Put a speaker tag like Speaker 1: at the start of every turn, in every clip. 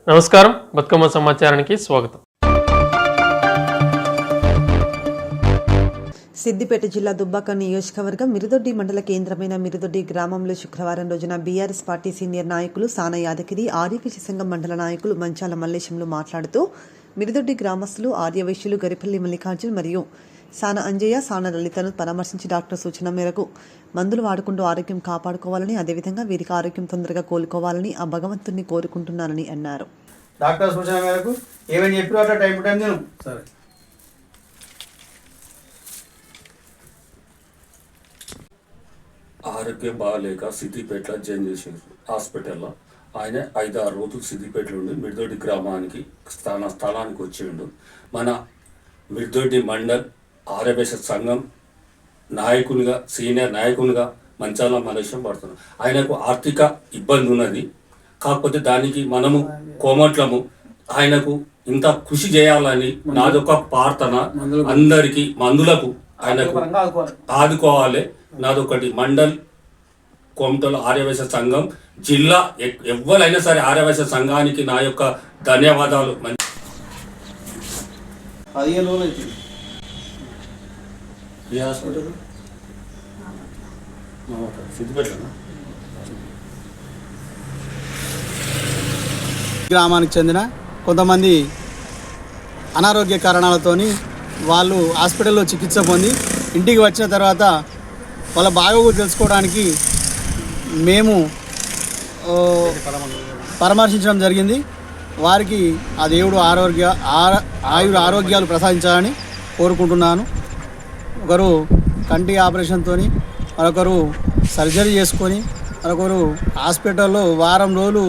Speaker 1: నమస్కారం, బతుకమ్మ సమాచారానికి స్వాగతం.
Speaker 2: సిద్దిపేట జిల్లా దుబ్బాక నియోజకవర్గం మిరుదొడ్డి మండల కేంద్రమైన మిరుదొడ్డి గ్రామంలో శుక్రవారం రోజున బీఆర్ఎస్ పార్టీ సీనియర్ నాయకులు సాన యాదగిరి, ఆర్యవైశ్య సంఘం మండల నాయకులు మంచాల మల్లేశంలు మాట్లాడుతూ మిరుదొడ్డి గ్రామస్తులు ఆర్యవైశ్యులు గరిపల్లి మల్లికార్జున్ మరియు సాన అంజయ్య, సాన లలితను పరామర్శించి డాక్టర్ సూచన మేరకు మందులు వాడుకుంటూ ఆరోగ్యం కాపాడుకోవాలని, అదేవిధంగా వీరికి ఆరోగ్యం తొందరగా కోలుకోవాలని ఆ భగవంతుని కోరుకుంటున్నానని అన్నారు.
Speaker 3: డాక్టర్ సూచన మేరకు ఏమని చెప్పి అట్లా టైం టు టైం తిను. సరే.
Speaker 4: ఆరోగ్యం బాగాలేక సిద్దిపేటలో జాయిన్ చేశారు హాస్పిటల్లో. ఆయన 5-6 రోజులు సిద్దిపేటలో ఉండి మిర్దొడ్డి గ్రామానికి స్థలానికి వచ్చిండు. మన మిర్దొడ్డి మండల్ ఆర్యవైశ్య సంఘం నాయకునిగా, సీనియర్ నాయకునిగా మంచాల మలేషం పడుతున్నాం. ఆయనకు ఆర్థిక ఇబ్బంది ఉన్నది, కాకపోతే దానికి మనము కోమట్లము ఆయనకు ఇంత కృషి చేయాలని నాదొక ప్రార్థన. అందరికీ మందులకు ఆయనకు ఆదుకోవాలి. నాదొకటి మండల్ కోమటల ఆర్యవైశ్య సంఘం జిల్లా ఎవరైనా సరే ఆర్యవైశ్య సంఘానికి నా యొక్క ధన్యవాదాలు.
Speaker 3: 15 రోజులు అవుతుంది.
Speaker 4: ఏ హాస్పిటల్? సిద్దిపేటనా?
Speaker 3: గ్రామానికి చెందిన కొంతమంది అనారోగ్య కారణాలతోని వాళ్ళు హాస్పిటల్లో చికిత్స పొంది ఇంటికి వచ్చిన తర్వాత వాళ్ళ బాగోగులు తెలుసుకోవడానికి మేము పరామర్శించడం జరిగింది. వారికి ఆ దేవుడు ఆరోగ్యాలు ప్రసాదించాలని కోరుకుంటున్నాను. ఒకరు కంటి ఆపరేషన్తో, మరొకరు సర్జరీ చేసుకొని, మరొకరు హాస్పిటల్లో వారం రోజులు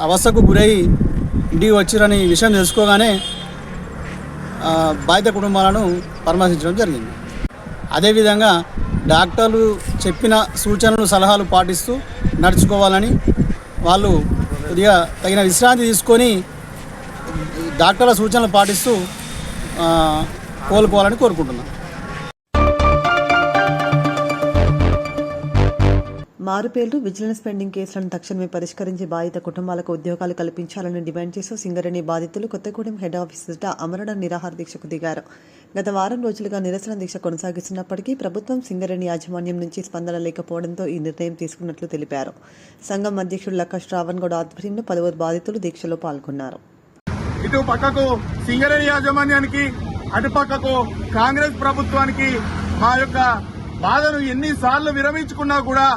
Speaker 3: అవస్థకు గురై ఇంటికి వచ్చిరని విషయం తెలుసుకోగానే బాధిత కుటుంబాలను పరామర్శించడం జరిగింది. అదేవిధంగా డాక్టర్లు చెప్పిన సూచనలు, సలహాలు పాటిస్తూ నడుచుకోవాలని, వాళ్ళు కొద్దిగా తగిన విశ్రాంతి తీసుకొని డాక్టర్ల సూచనలు పాటిస్తూ కోలుకోవాలని కోరుకుంటున్నాను.
Speaker 2: మారుపేర్లు, విజిలెన్స్ పెండింగ్ కేసులను తక్షణమే పరిష్కరించి బాధిత కుటుంబాలకు ఉద్యోగాలు కల్పించాలని డిమాండ్ చేస్తూ సింగరేణి బాధితులు కొత్తగూడెం హెడ్ ఆఫీస్ ఎదుట ఆమరణ నిరాహార దీక్షకు దిగారు. గత వారం రోజులుగా నిరసన దీక్ష కొనసాగిస్తున్నప్పటికీ ప్రభుత్వం, సింగరేణి యాజమాన్యం నుంచి స్పందన లేకపోవడంతో ఈ నిర్ణయం తీసుకున్నట్లు తెలిపారు. సంఘం అధ్యక్షుడు లక్క శ్రావణ్ గౌడ్ ఆధ్వర్యంలో పలువురు బాధితులు దీక్షలో పాల్గొన్నారు.
Speaker 5: ఇటు పక్కకు సింగరేణి యాజమాన్యానికి, అటు పక్కకు కాంగ్రెస్ ప్రభుత్వానికి మా యొక్క బాధను ఎన్నిసార్లు విరమించుకున్నా కూడా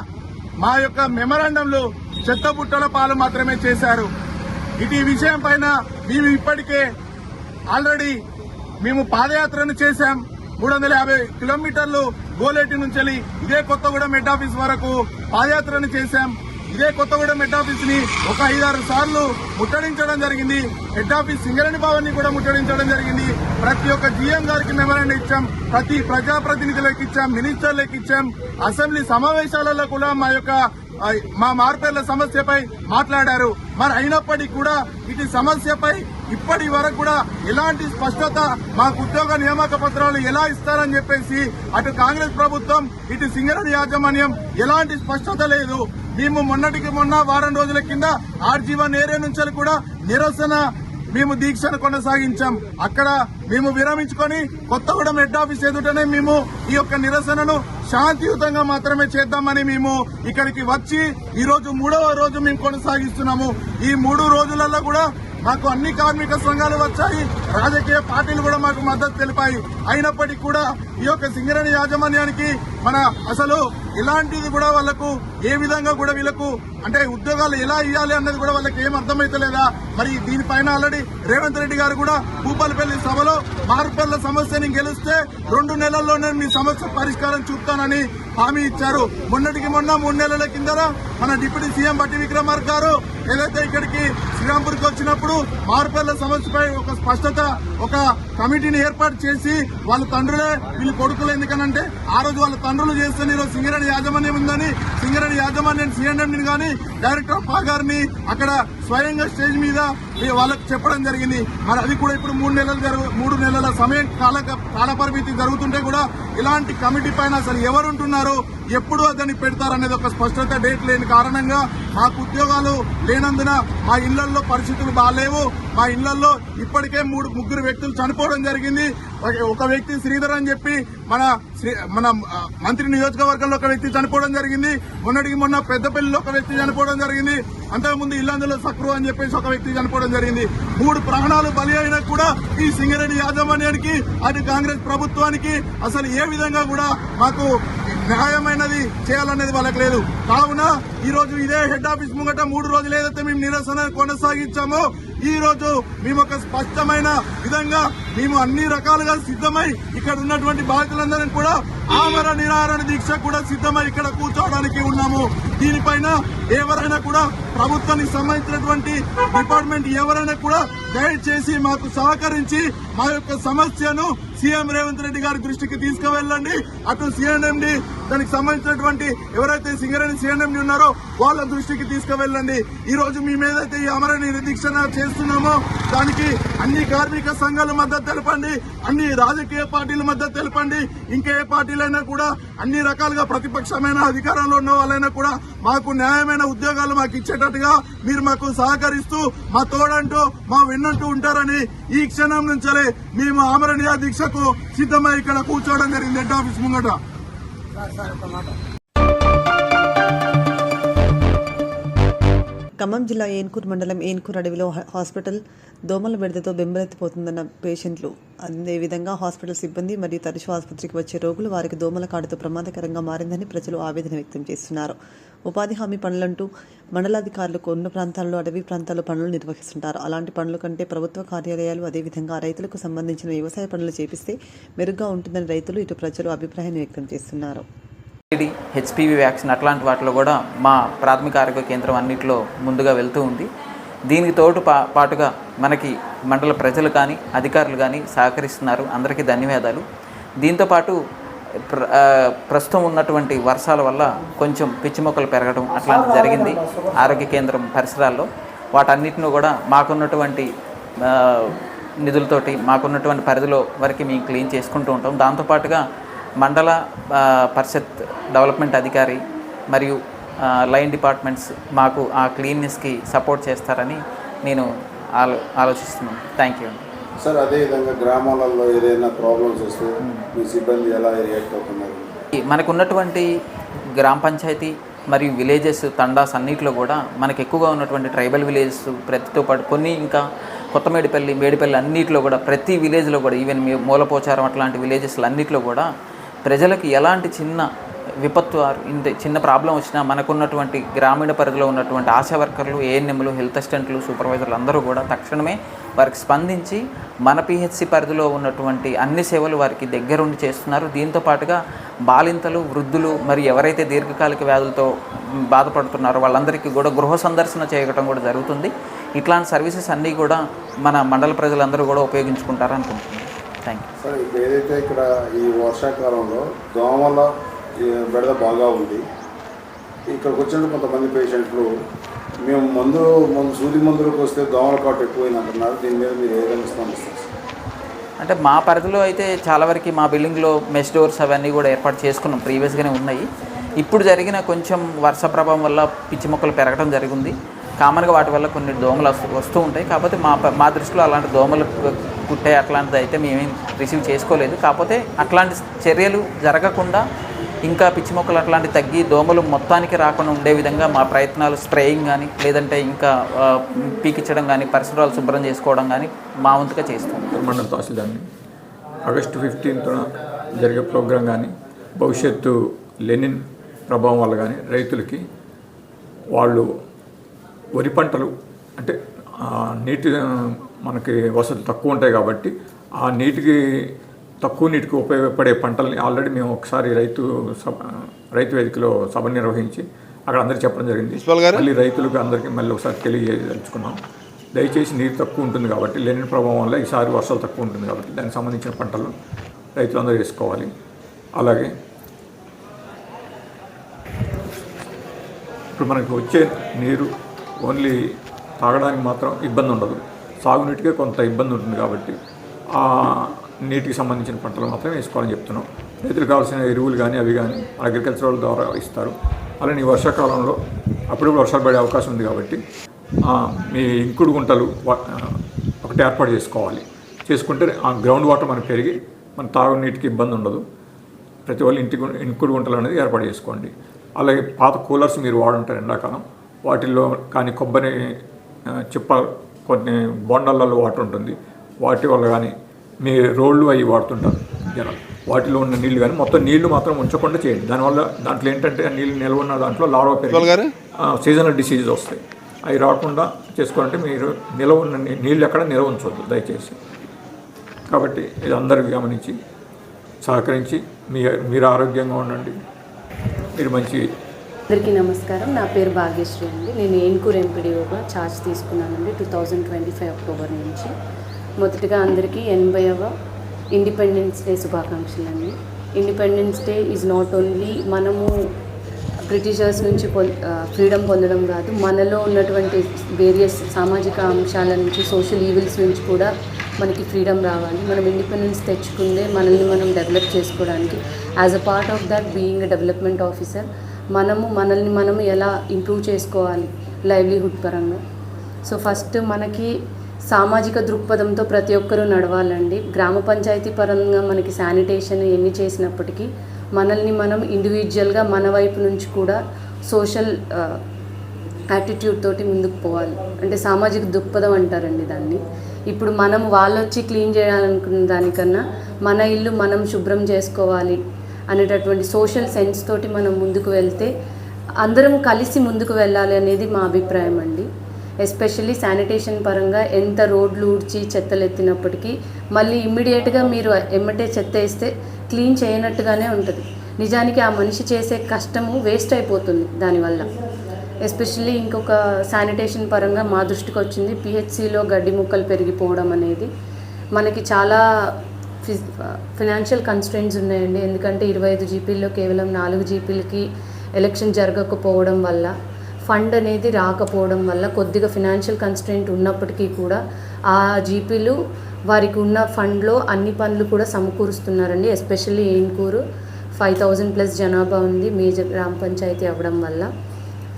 Speaker 5: మా యొక్క మెమరాండంలు చెత్తబుట్టల పాలు మాత్రమే చేశారు. ఈ విషయం పైన మేము ఇప్పటికే ఆల్రెడీ మేము పాదయాత్రను చేశాం. 350 కిలోమీటర్లు గోలేటి నుంచి ఇదే కొత్తగూడెం హెడ్ ఆఫీస్ వరకు పాదయాత్రను చేశాం. ఇదే కొత్తగూడెం హెడ్ ఆఫీస్ ని ఒక 5-6 సార్లు ముట్టడించడం జరిగింది. హెడ్ ఆఫీస్ సింగరేణి భవన్ ని కూడా ముట్టడించడం జరిగింది. ప్రతి ఒక్క జీఎం గారికి మెమరాండం ఇచ్చాం, ప్రతి ప్రజాప్రతినిధులకు ఇచ్చాం, మినిస్టర్లకు ఇచ్చాం. అసెంబ్లీ సమావేశాలలో కూడా మా మార్పేర్ల సమస్యపై మాట్లాడారు. మరి అయినప్పటికీ కూడా ఇటు సమస్యపై ఇప్పటి వరకు కూడా ఎలాంటి స్పష్టత, మాకు ఉద్యోగ నియామక పత్రాలు ఎలా ఇస్తారని చెప్పేసి అటు కాంగ్రెస్ ప్రభుత్వం, ఇటు సింగరేణి యాజమాన్యం ఎలాంటి స్పష్టత లేదు. మేము మొన్నటికి మొన్న వారం రోజుల కింద RG1 ఏరియా నుంచి కూడా నిరసన మేము దీక్షను కొనసాగించాం. అక్కడ మేము విరమించుకొని కొత్తగూడెం హెడ్ ఆఫీస్ ఎదుటనే మేము ఈ యొక్క నిరసనను శాంతియుతంగా మాత్రమే చేద్దామని మేము ఇక్కడికి వచ్చి ఈ రోజు 3వ రోజు మేము కొనసాగిస్తున్నాము. ఈ 3 రోజులలో కూడా మాకు అన్ని కార్మిక సంఘాలు వచ్చాయి, రాజకీయ పార్టీలు కూడా మాకు మద్దతు తెలిపాయి. అయినప్పటికీ కూడా ఈ యొక్క సింగరేణి యాజమాన్యానికి అసలు ఇలాంటిది కూడా వాళ్లకు ఏ విధంగా కూడా వీళ్లకు అంటే ఉద్యోగాలు ఎలా ఇవ్వాలి అన్నది కూడా వాళ్ళకి ఏం అర్థమైతలేదా? మరి దీనిపైన ఆల్రెడీ రేవంత్ రెడ్డి గారు కూడా భూపాలపల్లి సభలో మార్పర్ల సమస్యని గెలిస్తే 2 నెలల్లోనే మీ సమస్య పరిష్కారం చూపుతానని హామీ ఇచ్చారు. మొన్నటికి మొన్న 3 నెలల కింద మన డిప్యూటీ సీఎం బట్టి విక్రమార్క గారు ఏదైతే ఇక్కడికి శ్రీరాంపూర్కి వచ్చినప్పుడు మార్పర్ల సమస్యపై ఒక స్పష్టత, ఒక కమిటీని ఏర్పాటు చేసి వాళ్ళ తండ్రులే వీళ్ళు కొడుకులు, ఎందుకనంటే ఆ రోజు వాళ్ళ తండ్రులు చేస్తే ఈరోజు సింగరేణి యాజమాన్యం ఉందని సింగరేణి యాజమాన్యం CNM ని గాని డైరెక్టర్ ఆఫ్ గారిని అక్కడ స్వయంగా స్టేజ్ మీద వాళ్ళకు చెప్పడం జరిగింది. మరి అది కూడా ఇప్పుడు 3 నెలల సమయం కాల పరిమితి జరుగుతుంటే కూడా ఇలాంటి కమిటీ పైన అసలు ఎవరు ఉంటున్నారో ఎప్పుడు దాన్ని పెడతారనేది ఒక స్పష్టత డేట్ లేని కారణంగా మాకు ఉద్యోగాలు లేనందున మా ఇళ్లలో పరిస్థితులు బాగాలేవు. మా ఇళ్లలో ఇప్పటికే 3 వ్యక్తులు చనిపోవడం జరిగింది. ఒక వ్యక్తి శ్రీధర్ అని చెప్పి మన మంత్రి నియోజకవర్గంలో ఒక వ్యక్తి చనిపోవడం జరిగింది. మొన్న పెద్దపల్లిలో ఒక వ్యక్తి చనిపోవడం జరిగింది. అంతకుముందు ఇల్లందులో సక్రు అని చెప్పేసి ఒక వ్యక్తి చనిపోవడం జరిగింది. 3 ప్రాణాలు బలి అయినా కూడా ఈ సింగరేణి యాజమాన్యానికి అటు కాంగ్రెస్ ప్రభుత్వానికి అసలు ఏ విధంగా కూడా మాకు న్యాయమైనది చేయాలనేది వాళ్ళకి లేదు. కావున ఈ రోజు ఇదే హెడ్ ఆఫీస్ ముంగట 3 రోజులు ఏదైతే మేము నిరసన కొనసాగించామో ఈ రోజు మేము ఒక స్పష్టమైన విధంగా మేము అన్ని రకాలుగా సిద్ధమై ఇక్కడ ఉన్నటువంటి బాధితులందరం కూడా ఆమర నిరాహార దీక్ష కూడా సిద్ధమై ఇక్కడ కూర్చోవడానికి ఉన్నాము. దీనిపైన ఎవరైనా కూడా ప్రభుత్వానికి సంబంధించినటువంటి డిపార్ట్మెంట్ ఎవరైనా కూడా దయచేసి మాకు సహకరించి మా యొక్క సమస్యను సీఎం రేవంత్ రెడ్డి గారి దృష్టికి తీసుకువెళ్ళండి. అటు సిఎన్ఎండి దానికి సంబంధించినటువంటి ఎవరైతే సింగరేణి సిఎన్ఎండి ఉన్నారో వాళ్ళ దృష్టికి తీసుకువెళ్ళండి. ఈ రోజు మేము ఏదైతే ఈ అమర నిరీక్షణ చేస్తున్నామో దానికి అన్ని కార్మిక సంఘాల మద్దతు తెలపండి, అన్ని రాజకీయ పార్టీల మద్దతు తెలపండి. ఇంకా ఏ పార్టీలైనా కూడా అన్ని రకాలుగా ప్రతిపక్షమైన అధికారంలో ఉన్న వాళ్ళైనా కూడా మాకు న్యాయమైన ఉద్యోగాలు మాకు ఇచ్చేటట్టుగా మీరు మాకు సహకరిస్తూ మా తోడంటూ మా వెన్నంటూ ఉంటారని ఈ క్షణం నుంచే మేము ఆమర నిరాహార దీక్షకు సిద్ధమై ఇక్కడ కూర్చోవడం జరిగింది హెడ్ ఆఫీస్ ముంగట.
Speaker 2: ఖమ్మం జిల్లా ఏన్కూరు మండలం ఏన్కూరు అడవిలో హాస్పిటల్ దోమల బెడదతో బెంబలెత్తిపోతుందన్న పేషెంట్లు, అదేవిధంగా హాస్పిటల్ సిబ్బంది మరియు తరచూ ఆసుపత్రికి వచ్చే రోగులు వారికి దోమల కాటుతో ప్రమాదకరంగా మారిందని ప్రజలు ఆవేదన వ్యక్తం చేస్తున్నారు. ఉపాధి హామీ పనులంటూ మండలాధికారులు కొన్ని ప్రాంతాల్లో అడవి ప్రాంతాల్లో పనులు నిర్వహిస్తుంటారు. అలాంటి పనుల కంటే ప్రభుత్వ కార్యాలయాలు అదేవిధంగా రైతులకు సంబంధించిన వ్యవసాయ పనులు చేపిస్తే మెరుగ్గా ఉంటుందని రైతులు ఇటు ప్రజలు అభిప్రాయాన్ని వ్యక్తం చేస్తున్నారు.
Speaker 6: హెచ్పివి వ్యాక్సిన్ అట్లాంటి వాటిలో కూడా మా ప్రాథమిక ఆరోగ్య కేంద్రం అన్నింటిలో ముందుగా వెళ్తూ ఉంది. దీనికి తోడు పాటుగా మనకి మండల ప్రజలు కానీ అధికారులు కానీ సహకరిస్తున్నారు. అందరికీ ధన్యవాదాలు. దీంతోపాటు ప్రస్తుతం ఉన్నటువంటి వర్షాల వల్ల కొంచెం పిచ్చి మొక్కలు పెరగడం అట్లాంటిది జరిగింది ఆరోగ్య కేంద్రం పరిసరాల్లో. వాటన్నిటిని కూడా మాకున్నటువంటి నిధులతోటి మాకున్నటువంటి పరిధిలో వరకు మేము క్లీన్ చేసుకుంటూ ఉంటాం. దాంతోపాటుగా మండల పరిషత్ డెవలప్మెంట్ అధికారి మరియు లైన్ డిపార్ట్మెంట్స్ మాకు ఆ క్లీన్నెస్కి సపోర్ట్ చేస్తారని నేను ఆలోచిస్తున్నాను. Thank you
Speaker 7: sir. అదేవిధంగా గ్రామాలలో ఏదైనా ప్రాబ్లమ్స్ వస్తే మీ సిబ్బంది ఎలా రియాక్ట్ అవుతున్నారు?
Speaker 6: మనకు ఉన్నటువంటి గ్రామ పంచాయతీ మరియు విలేజెస్ తండాస్ అన్నింటిలో కూడా మనకు ఎక్కువగా ఉన్నటువంటి ట్రైబల్ విలేజెస్ ప్రతితో పాటు కొన్ని ఇంకా కొత్త మేడిపల్లి అన్నింటిలో కూడా ప్రతి విలేజ్లో కూడా ఈవెన్ మూలపోచారం అట్లాంటి విలేజెస్లో అన్నింటిలో కూడా ప్రజలకు ఎలాంటి చిన్న విపత్తు ఇంత చిన్న ప్రాబ్లం వచ్చినా మనకున్నటువంటి గ్రామీణ పరిధిలో ఉన్నటువంటి ఆశా వర్కర్లు, ఏఎన్ఎంలు, హెల్త్ అసిస్టెంట్లు, సూపర్వైజర్లు అందరూ కూడా తక్షణమే వారికి స్పందించి మన పిహెచ్సి పరిధిలో ఉన్నటువంటి అన్ని సేవలు వారికి దగ్గరుండి చేస్తున్నారు. దీంతో పాటుగా బాలింతలు, వృద్ధులు మరియు ఎవరైతే దీర్ఘకాలిక వ్యాధులతో బాధపడుతున్నారో వాళ్ళందరికీ కూడా గృహ సందర్శన చేయడం కూడా జరుగుతుంది. ఇట్లాంటి సర్వీసెస్ అన్నీ కూడా మన మండల ప్రజలందరూ కూడా ఉపయోగించుకుంటారు అనుకుంటున్నాను. Thank you
Speaker 7: sir. ఇప్పుడు ఏదైతే ఇక్కడ ఈ వర్షాకాలంలో దోమల బెడద బాగా ఉంది, ఇక్కడికి వచ్చిన కొంతమంది పేషెంట్లు మేము సూది మందులకు వస్తే దోమల కాటు ఎక్కువైంది అంటున్నారు. దీని మీద మీరు ఏ విధంగా స్పందిస్తారు?
Speaker 6: అంటే మా పరిధిలో అయితే చాలా వరకు మా బిల్డింగ్లో మెష్ డోర్స్ అవన్నీ కూడా ఏర్పాటు చేసుకున్నాం, ప్రీవియస్గానే ఉన్నాయి. ఇప్పుడు జరిగిన కొంచెం వర్ష ప్రభావం వల్ల పిచ్చి మొక్కలు పెరగడం జరిగింది. కామన్గా వాటి వల్ల కొన్ని దోమలు వస్తూ ఉంటాయి. కాకపోతే మా దృష్టిలో అలాంటి దోమలు కుట్టే అట్లాంటిది అయితే మేమేం రిసీవ్ చేసుకోలేదు. కాకపోతే అట్లాంటి చర్యలు జరగకుండా ఇంకా పిచ్చి మొక్కలు అట్లాంటివి తగ్గి దోమలు మొత్తానికి రాకుండా ఉండే విధంగా మా ప్రయత్నాలు స్ప్రేయింగ్ కానీ లేదంటే ఇంకా పీకించడం కానీ పరిసరాలు శుభ్రం చేసుకోవడం కానీ మా వంతుగా చేస్తాం.
Speaker 8: మండల తహసీల్దార్ని ఆగస్టు 15న జరిగే ప్రోగ్రాం కానీ భవిష్యత్తు లెనిన్ ప్రభావం వల్ల కానీ రైతులకి వాళ్ళు వరి పంటలు అంటే నీటి మనకి వసతులు తక్కువ ఉంటాయి కాబట్టి ఆ తక్కువ నీటికి ఉపయోగపడే పంటల్ని ఆల్రెడీ మేము ఒకసారి రైతు వేదికలో సభ నిర్వహించి అక్కడ అందరికీ చెప్పడం జరిగింది. మళ్ళీ రైతులకు అందరికీ మళ్ళీ ఒకసారి తెలియజేయదలుచుకున్నాం. దయచేసి నీరు తక్కువ ఉంటుంది కాబట్టి లెనిన్ ప్రభావం వల్ల ఈసారి వర్షాలు తక్కువ ఉంటుంది కాబట్టి దానికి సంబంధించిన పంటలు రైతులందరూ వేసుకోవాలి. అలాగే ఇప్పుడు మనకు వచ్చే నీరు ఓన్లీ తాగడానికి మాత్రం ఇబ్బంది ఉండదు. సాగునీటికే కొంత ఇబ్బంది ఉంటుంది కాబట్టి ఆ నీటికి సంబంధించిన పంటలు మాత్రమే వేసుకోవాలని చెప్తున్నాం. రైతులకు కావాల్సిన ఎరువులు కానీ అవి కానీ అగ్రికల్చర్ ద్వారా ఇస్తారు. అలానే ఈ వర్షాకాలంలో అప్పుడప్పుడు వర్షాలు పడే అవకాశం ఉంది కాబట్టి మీ ఇంకుడు గుంటలు ఒకటి ఏర్పాటు చేసుకోవాలి. చేసుకుంటే ఆ గ్రౌండ్ వాటర్ మనకు పెరిగి మన తాగునీటికి ఇబ్బంది ఉండదు. ప్రతి వాళ్ళు ఇంకుడు గుంటలు అనేది ఏర్పాటు చేసుకోండి. అలాగే పాత కూలర్స్ మీరు వాడుంటారు ఎండాకాలం, వాటిల్లో కానీ కొబ్బరి చిప్ప కొన్ని బొండలలో వాటర్ ఉంటుంది, వాటి వల్ల కానీ మీ రోళ్ళు అవి వాడుతుంటారు జనాలు, వాటిలో ఉన్న నీళ్లు కానీ మొత్తం నీళ్లు మాత్రం ఉంచకుండా చేయండి. దానివల్ల దాంట్లో ఏంటంటే నీళ్ళు నిల్వ ఉన్న దాంట్లో లార్వా పెరిగి సీజనల్ డిసీజెస్ వస్తాయి. అవి రాకుండా చేసుకోవాలంటే మీరు నిల్వ ఉన్న నీళ్ళు ఎక్కడ నిల్వ ఉంచవద్దు దయచేసి. కాబట్టి ఇది అందరూ గమనించి సహకరించి మీరు ఆరోగ్యంగా ఉండండి. మీరు మంచి.
Speaker 9: అందరికీ నమస్కారం. నా పేరు భాగ్యశ్రీ అండి. నేను ఏన్కూర్ ఎంపీడీఓగా ఛార్జ్ తీసుకున్నానండి 2025 అక్టోబర్ నుంచి. మొదటిగా అందరికీ 80వ ఇండిపెండెన్స్ డే శుభాకాంక్షలు అండి. Independence day is not only మనము బ్రిటిషర్స్ నుంచి ఫ్రీడమ్ పొందడం కాదు, మనలో ఉన్నటువంటి వేరియస్ సామాజిక అంశాల నుంచి, సోషల్ ఈవిల్స్ నుంచి కూడా మనకి ఫ్రీడమ్ రావాలి. మనం ఇండిపెండెన్స్ తెచ్చుకుందే మనల్ని మనం డెవలప్ చేసుకోవడానికి. As a part of that being a development officer మనల్ని మనం ఎలా ఇంప్రూవ్ చేసుకోవాలి లైవ్లీహుడ్ పరంగా. సో ఫస్ట్ మనకి సామాజిక దృక్పథంతో ప్రతి ఒక్కరూ నడవాలండి. గ్రామ పంచాయతీ పరంగా మనకి శానిటేషన్ ఎన్ని చేసినప్పటికీ మనల్ని మనం ఇండివిజువల్గా మన వైపు నుంచి కూడా సోషల్ యాటిట్యూడ్ తోటి ముందుకు పోవాలి. అంటే సామాజిక దృక్పథం అంటారండి దాన్ని. ఇప్పుడు మనం వాళ్ళు వచ్చి క్లీన్ చేయాలనుకున్న దానికన్నా మన ఇల్లు మనం శుభ్రం చేసుకోవాలి అనేటటువంటి సోషల్ సెన్స్ తోటి మనం ముందుకు వెళ్తే అందరం కలిసి ముందుకు వెళ్ళాలి అనేది మా అభిప్రాయం అండి. ఎస్పెషల్లీ శానిటేషన్ పరంగా ఎంత రోడ్లు ఊడ్చి చెత్తలు ఎత్తినప్పటికీ మళ్ళీ ఇమ్మీడియట్గా మీరు ఎమ్మటే చెత్త వేస్తే క్లీన్ చేయనట్టుగానే ఉంటుంది. నిజానికి ఆ మనిషి చేసే కష్టము వేస్ట్ అయిపోతుంది దానివల్ల. ఎస్పెషల్లీ ఇంకొక శానిటేషన్ పరంగా మా దృష్టికి వచ్చింది పిహెచ్సిలో గడ్డి ముక్కలు పెరిగిపోవడం అనేది. మనకి చాలా ఫినాన్షియల్ కన్స్ట్రెయింట్స్ ఉన్నాయండి. ఎందుకంటే 25 జీపీల్లో కేవలం 4 జీపీలకి ఎలక్షన్ జరగకపోవడం వల్ల, ఫండ్ అనేది రాకపోవడం వల్ల కొద్దిగా ఫినాన్షియల్ కన్స్ట్రెయింట్ ఉన్నప్పటికీ కూడా ఆ జీపీలు వారికి ఉన్న ఫండ్లో అన్ని పనులు కూడా సమకూరుస్తున్నారండి. ఎస్పెషల్లీ ఏన్కూరు 5000+ జనాభా ఉంది, మేజర్ గ్రామ పంచాయతీ అవ్వడం వల్ల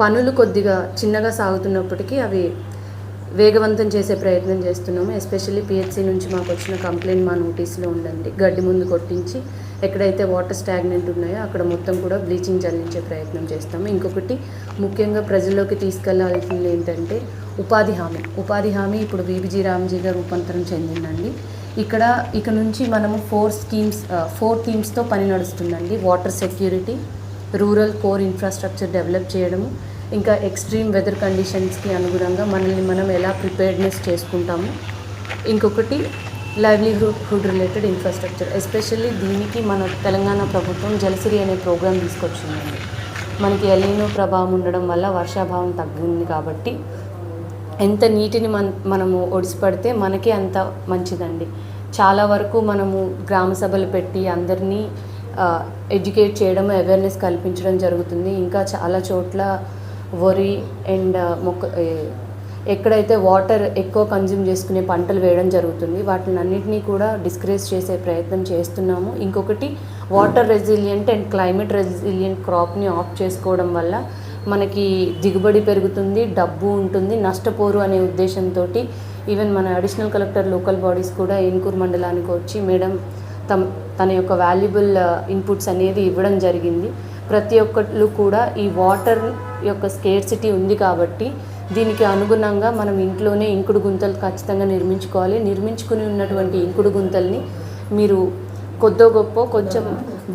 Speaker 9: పనులు కొద్దిగా చిన్నగా సాగుతున్నప్పటికీ అవి వేగవంతం చేసే ప్రయత్నం చేస్తున్నాము. ఎస్పెషల్లీ పిహెచ్సి నుంచి మాకు వచ్చిన కంప్లైంట్ మా నోటీస్లో ఉండండి. గడ్డి ముందు కొట్టించి ఎక్కడైతే వాటర్ స్టాగ్నెంట్ ఉన్నాయో అక్కడ మొత్తం కూడా బ్లీచింగ్ చల్లించే ప్రయత్నం చేస్తాము. ఇంకొకటి ముఖ్యంగా ప్రజల్లోకి తీసుకెళ్లాల్సింది ఏంటంటే ఉపాధి హామీ ఇప్పుడు వీబీజీ రామ్జీగా రూపాంతరం చెందిందండి. ఇక నుంచి మనము 4 థీమ్స్తో పని నడుస్తుందండి. Water security, rural core infrastructure develop చేయడము, ఇంకా ఎక్స్ట్రీమ్ వెదర్ కండిషన్స్కి అనుగుణంగా మనల్ని మనం ఎలా ప్రిపేర్డ్నెస్ చేసుకుంటాము, ఇంకొకటి లైవ్లీహుడ్ రిలేటెడ్ ఇన్ఫ్రాస్ట్రక్చర్. ఎస్పెషల్లీ దీనికి మన తెలంగాణ ప్రభుత్వం జలసిరి అనే ప్రోగ్రాం తీసుకొచ్చిందండి. మనకి ఎల్నినో ప్రభావం ఉండడం వల్ల వర్షాభావం తగ్గింది కాబట్టి ఎంత నీటిని మనము ఒడిసిపడితే మనకే అంత మంచిదండి. చాలా వరకు మనము గ్రామ సభలు పెట్టి అందరినీ ఎడ్యుకేట్ చేయడం, అవేర్నెస్ కల్పించడం జరుగుతుంది. ఇంకా చాలా చోట్ల వరి అండ్ ఎక్కడైతే వాటర్ ఎక్కువ కన్జ్యూమ్ చేసుకునే పంటలు వేయడం జరుగుతుంది. వాటిని అన్నింటినీ కూడా డిస్కరేజ్ చేసే ప్రయత్నం చేస్తున్నాము. ఇంకొకటి water resilient and climate resilient క్రాప్ని ఆఫ్ చేసుకోవడం వల్ల మనకి దిగుబడి పెరుగుతుంది, డబ్బు ఉంటుంది, నష్టపోరు అనే ఉద్దేశంతో ఈవెన్ మన అడిషనల్ కలెక్టర్ లోకల్ బాడీస్ కూడా ఏన్కూర్ మండలానికి వచ్చి మేడం తన యొక్క వాల్యుబుల్ ఇన్పుట్స్ అనేది ఇవ్వడం జరిగింది. ప్రతి ఒక్కళ్ళు కూడా ఈ వాటర్ యొక్క స్కేర్సిటీ ఉంది కాబట్టి దీనికి అనుగుణంగా మనం ఇంట్లోనే ఇంకుడు గుంతలు ఖచ్చితంగా నిర్మించుకోవాలి. నిర్మించుకుని ఉన్నటువంటి ఇంకుడు గుంతల్ని మీరు కొంచెం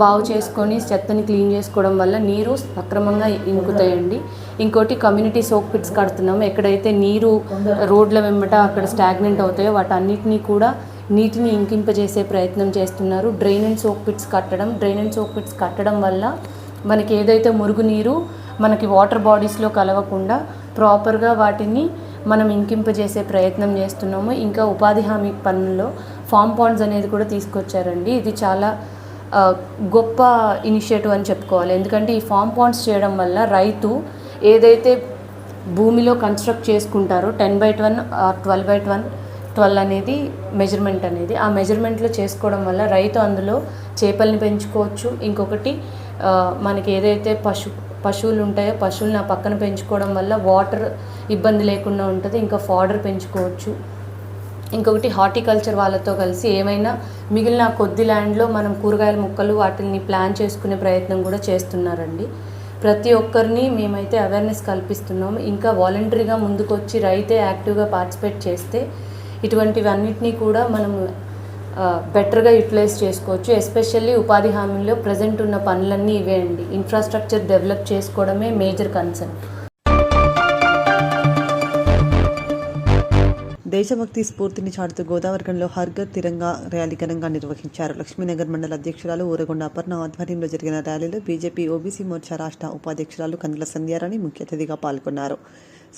Speaker 9: బాగు చేసుకొని చెత్తని క్లీన్ చేసుకోవడం వల్ల నీరు సక్రమంగా ఇంకుతాయండి. ఇంకోటి కమ్యూనిటీ సోక్ పిట్స్ కడుతున్నాము. ఎక్కడైతే నీరు రోడ్ల వెంబట అక్కడ స్టాగ్నెంట్ అవుతాయో వాటన్నిటినీ కూడా నీటిని ఇంకింపజేసే ప్రయత్నం చేస్తున్నారు. డ్రైన్ అండ్ సోక్ పిట్స్ కట్టడం వల్ల మనకి ఏదైతే మురుగునీరు మనకి వాటర్ బాడీస్లో కలవకుండా ప్రాపర్గా వాటిని మనం ఇంకింపజేసే ప్రయత్నం చేస్తున్నాము. ఇంకా ఉపాధి హామీ పనుల్లో ఫామ్ పాండ్స్ అనేది కూడా తీసుకొచ్చారండి. ఇది చాలా గొప్ప ఇనిషియేటివ్ అని చెప్పుకోవాలి. ఎందుకంటే ఈ ఫామ్ పాండ్స్ చేయడం వల్ల రైతు ఏదైతే భూమిలో కన్స్ట్రక్ట్ చేసుకుంటారో 10/1 12/12 అనేది మెజర్మెంట్ అనేది ఆ మెజర్మెంట్లో చేసుకోవడం వల్ల రైతు అందులో చేపల్ని పెంచుకోవచ్చు. ఇంకొకటి మనకి ఏదైతే పశువులు ఉంటాయో పశువులను ఆ పక్కన పెంచుకోవడం వల్ల వాటర్ ఇబ్బంది లేకుండా ఉంటుంది. ఇంకా ఫాడర్ పెంచుకోవచ్చు. ఇంకొకటి హార్టికల్చర్ వాళ్ళతో కలిసి ఏమైనా మిగిలిన కొద్ది ల్యాండ్లో మనం కూరగాయల మొక్కలు వాటిని ప్లాన్ చేసుకునే ప్రయత్నం కూడా చేస్తున్నారండి. ప్రతి ఒక్కరిని మేమైతే అవేర్నెస్ కల్పిస్తున్నాము. ఇంకా వాలంటరీగా ముందుకు వచ్చి రైతే యాక్టివ్గా పార్టిసిపేట్ చేస్తే ఇటువంటివన్నిటినీ కూడా మనం బెటర్గా యూటిలైజ్ చేసుకోవచ్చు. ఎస్పెషల్లీ ఉపాధి హామీలో ప్రజెంట్ ఉన్న పనులన్నీ ఇవే అండి. ఇన్ఫ్రాస్ట్రక్చర్ డెవలప్ చేసుకోవడమే మేజర్ కన్సర్న్.
Speaker 2: దేశభక్తి స్ఫూర్తిని చాటుతూ గోదావరికంలో హర్ఘర్ తిరంగా ర్యాలీ ఘనంగా నిర్వహించారు. లక్ష్మీనగర్ మండల అధ్యక్షురాలు ఊరగొండ అపర్ణ ఆధ్వర్యంలో జరిగిన ర్యాలీలో బీజేపీ ఓబీసీ మోర్చా రాష్ట్ర ఉపాధ్యక్షురాలు కందుల సంధ్యారాణి ముఖ్య అతిథిగా పాల్గొన్నారు.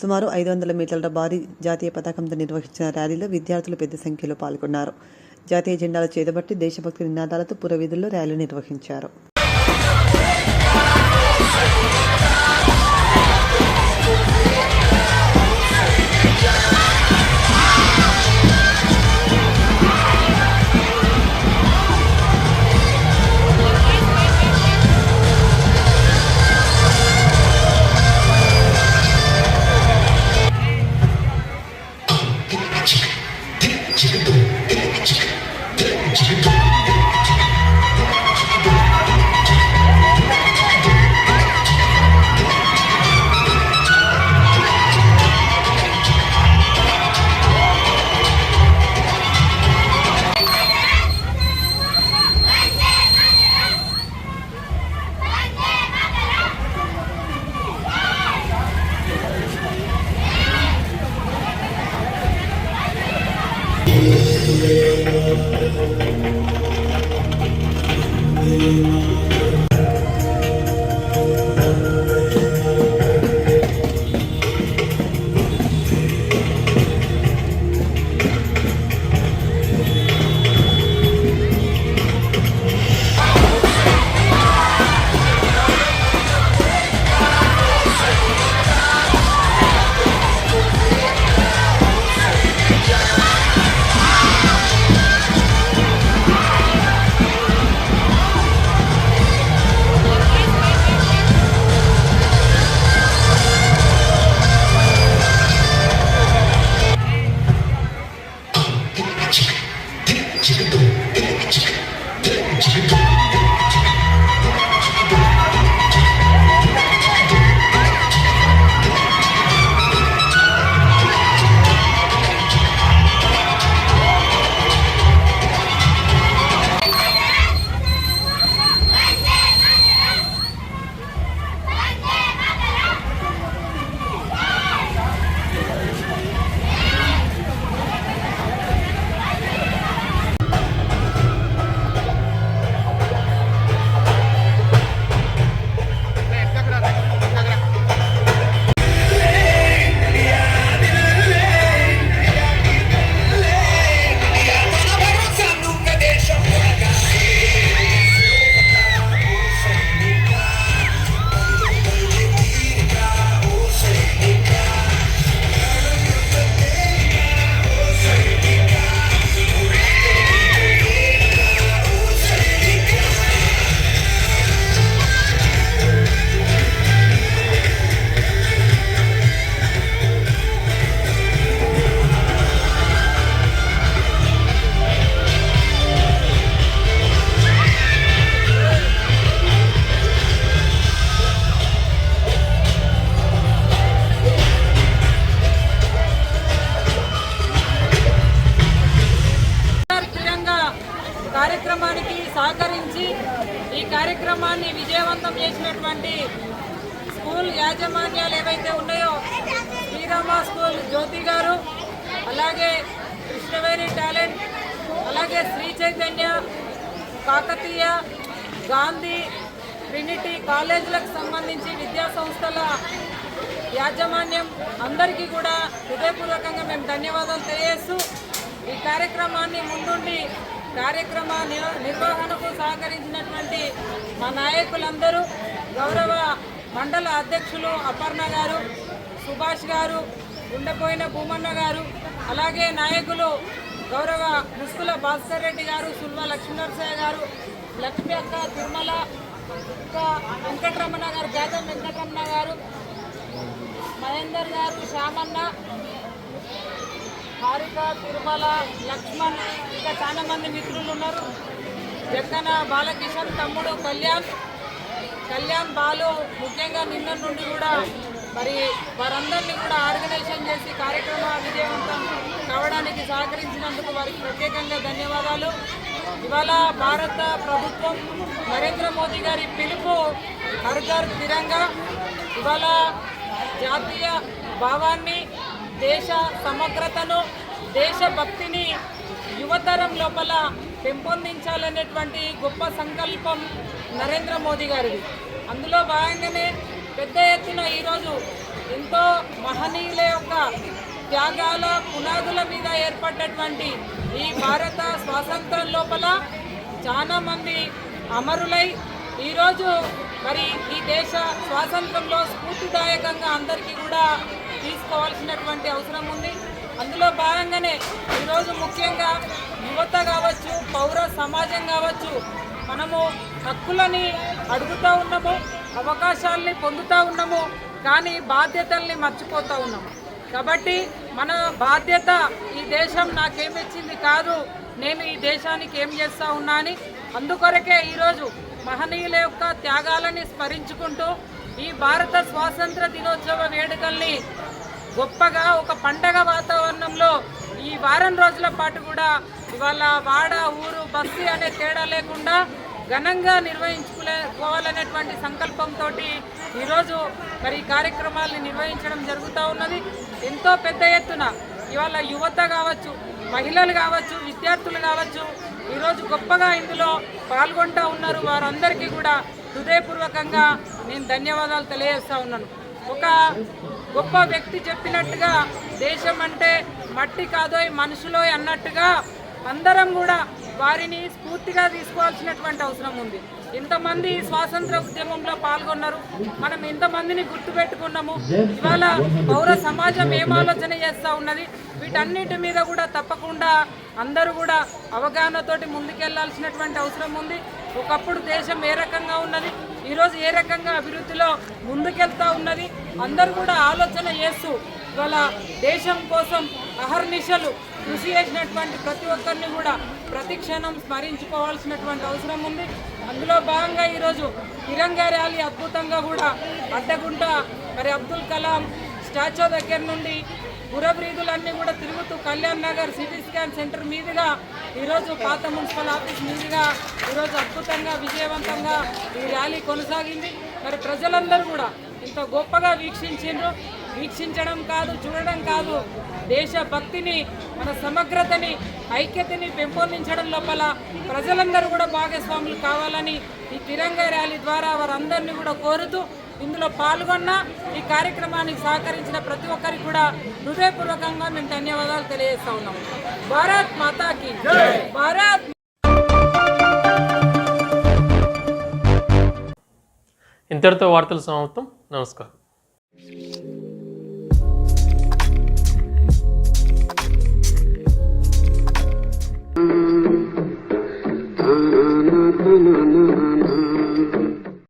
Speaker 2: సుమారు 500 మీటర్ల భారీ జాతీయ పతాకంతో నిర్వహించిన ర్యాలీలో విద్యార్థులు పెద్ద సంఖ్యలో పాల్గొన్నారు. జాతీయ జెండాలు చేతబట్టి దేశభక్తి నినాదాలతో పురవీధుల్లో ర్యాలీ నిర్వహించారు.
Speaker 10: కార్యక్రమానికి సహకరించి ఈ కార్యక్రమాన్ని విజయవంతం చేసినటువంటి స్కూల్ యాజమాన్యాలు ఏవైతే ఉన్నాయో శ్రీరామ స్కూల్ జ్యోతి గారు, అలాగే కృష్ణవేణి టాలెంట్, అలాగే శ్రీ చైతన్య, కాకతీయ, గాంధీ, ట్రినిటీ కాలేజీలకు సంబంధించి విద్యా సంస్థల యాజమాన్యం అందరికీ కూడా హృదయపూర్వకంగా మేము ధన్యవాదాలు తెలియజేస్తూ ఈ కార్యక్రమాన్ని ముందుండి కార్యక్రమ నిర్వహణకు సహకరించినటువంటి మా నాయకులందరూ, గౌరవ మండల అధ్యక్షులు అపర్ణ గారు, సుభాష్ గారు, గుండెపోయిన భూమన్న గారు, అలాగే నాయకులు గౌరవ ముస్కుల భాస్కర్ రెడ్డి గారు, సుల్వ లక్ష్మీనరసయ్య గారు, లక్ష్మీ అక్క, తిరుమల ఇంకా వెంకటరమణ గారు, పేదం వెంకటరమణ గారు, మహేందర్ గారు, శ్యామన్న, హారిక, తిరుమల, లక్ష్మణ్, ఇంకా చాలా మంది మిత్రులు ఉన్నారు. జక్కన బాలకిషన్ తమ్ముడు కళ్యాణ్ బాలు ముఖ్యంగా నిన్న నుండి కూడా మరి వారందరినీ కూడా ఆర్గనైజేషన్ చేసి కార్యక్రమ విజయవంతం కావడానికి సహకరించినందుకు వారికి ప్రత్యేకంగా ధన్యవాదాలు. ఇవాళ భారత ప్రభుత్వం నరేంద్ర మోదీ గారి పిలుపు హర్ ఘర్ తిరంగా, ఇవాళ జాతీయ భావాన్ని, దేశ సమగ్రతను, దేశభక్తిని యువతరం లోపల పెంపొందించాలనేటువంటి గొప్ప సంకల్పం నరేంద్ర మోదీ గారిది. అందులో భాగంగానే పెద్ద ఎత్తున ఈరోజు ఎంతో మహనీయుల యొక్క త్యాగాల పునాదుల మీద ఏర్పడ్డటువంటి ఈ భారత స్వాతంత్రం లోపల చాలా మంది అమరులై ఈరోజు మరి ఈ దేశ స్వాతంత్రంలో స్ఫూర్తిదాయకంగా అందరికీ కూడా తీసుకోవాల్సినటువంటి అవసరం ఉంది. అందులో భాగంగానే ఈరోజు ముఖ్యంగా యువత కావచ్చు, పౌర సమాజం కావచ్చు, మనము హక్కులని అడుగుతూ ఉన్నాము, అవకాశాలని పొందుతూ ఉన్నాము, కానీ బాధ్యతల్ని మర్చిపోతూ ఉన్నాము. కాబట్టి మన బాధ్యత ఈ దేశం నాకేమిచ్చింది కాదు, నేను ఈ దేశానికి ఏం చేస్తూ ఉన్నా అని అందుకొరకే ఈరోజు మహనీయుల యొక్క త్యాగాలని స్మరించుకుంటూ ఈ భారత స్వాతంత్ర దినోత్సవ వేడుకల్ని గొప్పగా ఒక పండగ వాతావరణంలో ఈ వారం రోజుల పాటు కూడా ఇవాళ వాడ, ఊరు, బస్తీ అనే తేడా లేకుండా ఘనంగా నిర్వహించుకోవాలనేటువంటి సంకల్పంతో ఈరోజు మరి కార్యక్రమాలని నిర్వహించడం జరుగుతూ ఉన్నది. ఎంతో పెద్ద ఎత్తున ఇవాళ యువత కావచ్చు, మహిళలు కావచ్చు, విద్యార్థులు కావచ్చు, ఈరోజు గొప్పగా ఇందులో పాల్గొంటూ ఉన్నారు. వారందరికీ కూడా హృదయపూర్వకంగా నేను ధన్యవాదాలు తెలియజేస్తూ ఉన్నాను. ఒక గొప్ప వ్యక్తి చెప్పినట్టుగా దేశం అంటే మట్టి కాదోయ్ మనుషులోయ్ అన్నట్టుగా అందరం కూడా వారిని స్ఫూర్తిగా తీసుకోవాల్సినటువంటి అవసరం ఉంది. ఇంతమంది స్వాతంత్ర ఉద్యమంలో పాల్గొన్నారు, మనం ఇంతమందిని గుర్తుపెట్టుకున్నాము. ఇవాళ పౌర సమాజం ఏం ఆలోచన చేస్తూ ఉన్నది, వీటన్నిటి మీద కూడా తప్పకుండా అందరూ కూడా అవగాహనతోటి ముందుకెళ్లాల్సినటువంటి అవసరం ఉంది. ఒకప్పుడు దేశం ఏ రకంగా ఉన్నది, ఈరోజు ఏ రకంగా అభివృద్ధిలో ముందుకెళ్తూ ఉన్నది, అందరూ కూడా ఆలోచన చేస్తూ ఇవాళ దేశం కోసం అహర్నిశలు కృషి చేసినటువంటి ప్రతి ఒక్కరిని కూడా ప్రతిక్షణం స్మరించుకోవాల్సినటువంటి అవసరం ఉంది. అందులో భాగంగా ఈరోజు తిరంగా ర్యాలీ అద్భుతంగా కూడా అడ్డగుంట మరి అబ్దుల్ కలాం స్టాచ్యూ దగ్గర నుండి పురబ్రీదులన్నీ కూడా తిరుగుతూ Kalyan Nagar CT scan centre మీదుగా ఈరోజు పాత మున్సిపల్ ఆఫీస్ మీదుగా ఈరోజు అద్భుతంగా విజయవంతంగా ఈ ర్యాలీ కొనసాగింది. మరి ప్రజలందరూ కూడా ఇంత గొప్పగా వీక్షించడం కాదు, చూడడం కాదు, దేశభక్తిని, మన సమగ్రతని, ఐక్యతని పెంపొందించడం లోపల ప్రజలందరూ కూడా భాగస్వాములు కావాలని ఈ తిరంగా ర్యాలీ ద్వారా వారందరినీ కూడా కోరుతూ ఇందులో పాల్గొన్న ఈ కార్యక్రమానికి సహకరించిన ప్రతి ఒక్కరికి కూడా హృదయపూర్వకంగా మేము ధన్యవాదాలు తెలియజేస్తా ఉన్నాము. భారత్ మాతాకి భారత్.
Speaker 1: ఇంతటితో వార్తలు సమాప్తం. నమస్కారం.